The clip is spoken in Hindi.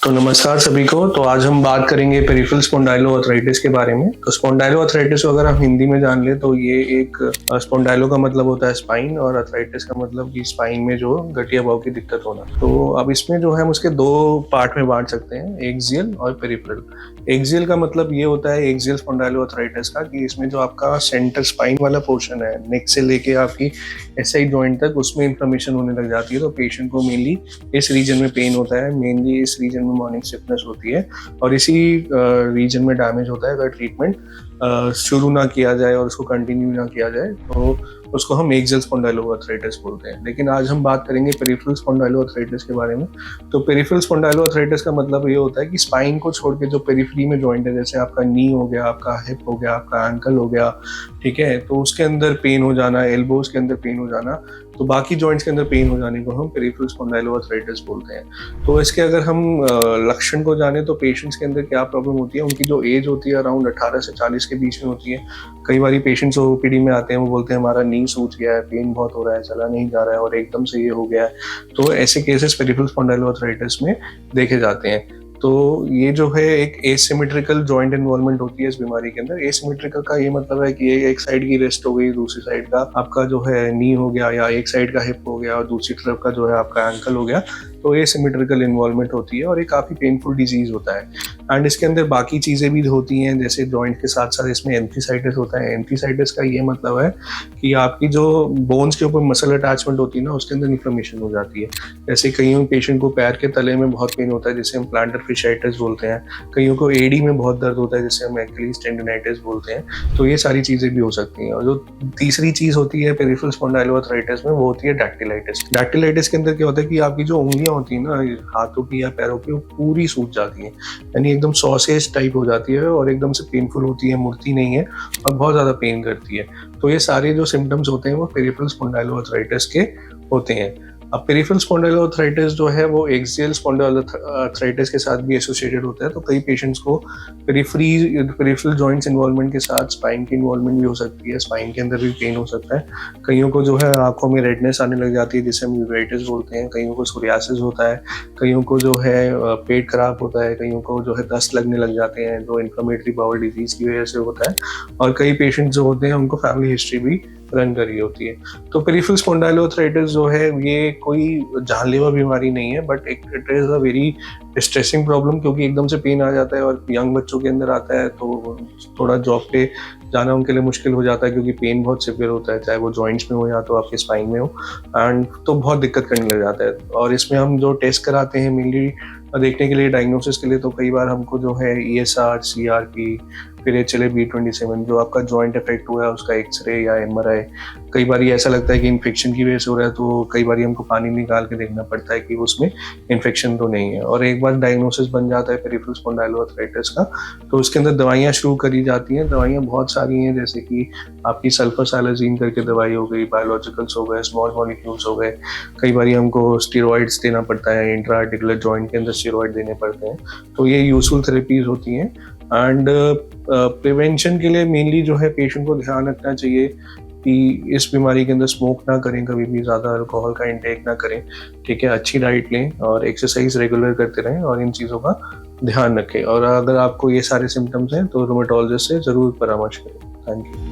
तो नमस्कार सभी को। तो आज हम बात करेंगे पेरिफेरल स्पॉन्डाइलोआर्थराइटिस के बारे में। तो स्पॉन्डाइलोआर्थराइटिस को अगर हम हिंदी में जान ले तो ये एक स्पॉन्डाइलो का मतलब होता है स्पाइन और अर्थराइटिस का मतलब कि स्पाइन में जो गठिया भाव की दिक्कत होना। तो अब इसमें जो है हम उसके दो पार्ट में बांट सकते हैं, एक्सियल और पेरिफेरल। एक्सियल का मतलब ये होता है एक्सियल स्पॉन्डाइलोआर्थराइटिस का कि इसमें जो आपका सेंटर स्पाइन वाला पोर्शन है, नेक से लेके आपकी एसआई जॉइंट तक, उसमें इन्फ्लेमेशन होने लग जाती है। तो पेशेंट को मेनली इस रीजन में पेन होता है, मेनली इस रीजन में मॉर्निंग स्टिफनेस होती है और इसी रीजन में डैमेज होता है। अगर ट्रीटमेंट शुरू ना किया जाए और उसको कंटिन्यू ना किया जाए तो उसको हम एक्सियल स्पॉन्डाइलोआर्थराइटिस बोलते हैं। लेकिन आज हम बात करेंगे पेरिफेरल स्पॉन्डाइलोआर्थराइटिस के बारे में। तो पेरिफेरल स्पॉन्डाइलोआर्थराइटिस का मतलब ये होता है कि स्पाइन को छोड़ के जो पेरिफेरी में जॉइंट है, जैसे आपका नी हो गया, आपका हिप हो गया, आपका एंकल हो गया, ठीक है, तो उसके अंदर पेन हो जाना, एल्बोज के अंदर पेन हो जाना, तो बाकी जॉइंट्स के अंदर पेन हो जाने को हम पेरिफेरल स्पॉन्डाइलोआर्थराइटिस बोलते हैं। तो इसके अगर हम लक्षण को जाने तो पेशेंट्स के अंदर क्या प्रॉब्लम होती है, उनकी जो एज होती है अराउंड 18 से 40 के बीच में होती है। कई बार पेशेंट्स ओपीडी में आते हैं, वो बोलते हैं हमारा नी सूज गया है, पेन बहुत हो रहा है, चला नहीं जा रहा है और एकदम से ये हो गया है। तो ऐसे केसेस पेरिफेरल स्पॉन्डाइलोआर्थराइटिस में देखे जाते हैं। तो ये जो है एक एसिमेट्रिकल जॉइंट इन्वॉल्वमेंट होती है इस बीमारी के अंदर। एसिमेट्रिकल का ये मतलब है कि एक साइड की रेस्ट हो गई, दूसरी साइड का आपका जो है नी हो गया, या एक साइड का हिप हो गया और दूसरी तरफ का जो है आपका एंकल हो गया। तो एसिमेट्रिकल इन्वॉल्वमेंट होती है और ये काफ़ी पेनफुल डिजीज होता है। एंड इसके अंदर बाकी चीज़ें भी होती हैं, जैसे जॉइंट के साथ साथ इसमें एंथीसाइटिस होता है। एंथीसाइटिस का ये मतलब है कि आपकी जो बोन्स के ऊपर मसल अटैचमेंट होती है ना, उसके अंदर इन्फ्लेमेशन हो जाती है। जैसे कईयों पेशेंट को पैर के तले में बहुत पेन होता है, जिसे हम प्लांटर fasciitis बोलते हैं। कईयों को एडी में बहुत दर्द होता है, जिसे हम एक्किलीज टेंडिनाइटिस बोलते हैं। तो ये सारी चीज़ें भी हो सकती हैं। और जो तीसरी चीज़ होती है पेरिफेरल स्पॉन्डाइलोआर्थराइटिस में, वो होती है डैक्टिलाइटिस। डैक्टिलाइटिस के अंदर क्या होता है कि आपकी जो उंगलियां होती है ना हाथों की या पैरों की, वो पूरी सूज जाती है, यानी एकदम सॉसेज टाइप हो जाती है और एकदम से पेनफुल होती है, मुड़ती नहीं है और बहुत ज़्यादा पेन करती है। तो ये सारे जो सिम्टम्स होते हैं वो पेरिफेरल स्पॉन्डाइलोआर्थराइटिस के होते हैं। अब पेरिफेरल स्पॉन्डाइलोआर्थराइटिस जो है वो एक्सियल स्पॉन्डाइलोआर्थराइटिस के साथ भी एसोसिएटेड होता है। तो कई पेशेंट्स को पेरिफेरल जॉइंट्स इन्वॉल्वमेंट के साथ स्पाइन की इन्वॉल्वमेंट भी हो सकती है, स्पाइन के अंदर भी पेन हो सकता है। कईयों को जो है आंखों में रेडनेस आने लग जाती है, जिसे हम यूवेटिस बोलते हैं। कईयों को सोरियासिस होता है, कईयों को जो है पेट खराब होता है, कईयों को जो है दस्त लगने लग जाते हैं, जो इन्फ्लेमेटरी बाउल डिजीज की वजह से होता है। और कई पेशेंट जो होते हैं उनको फैमिली हिस्ट्री भी रन करी होती है। तो पेरिफेरल स्पॉन्डाइलोआर्थराइटिस जो है ये कोई जानलेवा बीमारी नहीं है, but it is a very stressing problem, क्योंकि एकदम से पेन आ जाता है और यंग बच्चों के अंदर आता है तो थोड़ा जॉब पे जाना उनके लिए मुश्किल हो जाता है, क्योंकि पेन बहुत सिवियर होता है, चाहे वो जॉइंट्स में हो या तो आपके स्पाइन में हो, एंड तो बहुत दिक्कत करने लग जाता है। और इसमें हम जो टेस्ट कराते हैं मेनली देखने के लिए, डायग्नोसिस के लिए, तो कई बार हमको जो है ESR, CRP, फिर HLA-B27 जो आपका जॉइंट इफेक्ट हुआ है उसका एक्सरे या MRI। कई बार ऐसा लगता है कि इन्फेक्शन की वजह से हो रहा है, तो कई बार हमको पानी निकाल के देखना पड़ता है कि उसमें इन्फेक्शन तो नहीं है। और एक बार डायग्नोसिस बन जाता है पेरिफेरल स्पॉन्डाइलोआर्थराइटिस का, तो उसके अंदर दवाइयाँ शुरू करी जाती हैं। दवाइयाँ बहुत सारी हैं, जैसे कि आपकी सल्फासालाजीन करके दवाई हो गई, बायोलॉजिकल्स हो गए, स्मॉल मॉलिक्यूल्स हो गए। कई बार हमको स्टेरॉइड्स देना पड़ता है, इंट्रा आर्टिकुलर जॉइंट के अंदर स्टेरॉइड देने पड़ते हैं। तो ये यूजफुल थेरेपीज होती हैं। एंड प्रिवेंशन के लिए मेनली जो है पेशेंट को ध्यान रखना चाहिए कि इस बीमारी के अंदर स्मोक ना करें, कभी भी ज़्यादा अल्कोहल का इंटेक ना करें, ठीक है, अच्छी डाइट लें और एक्सरसाइज रेगुलर करते रहें और इन चीज़ों का ध्यान रखें। और अगर आपको ये सारे सिम्टम्स हैं तो रूमेटोलॉजिस्ट से ज़रूर परामर्श करें। Thank you.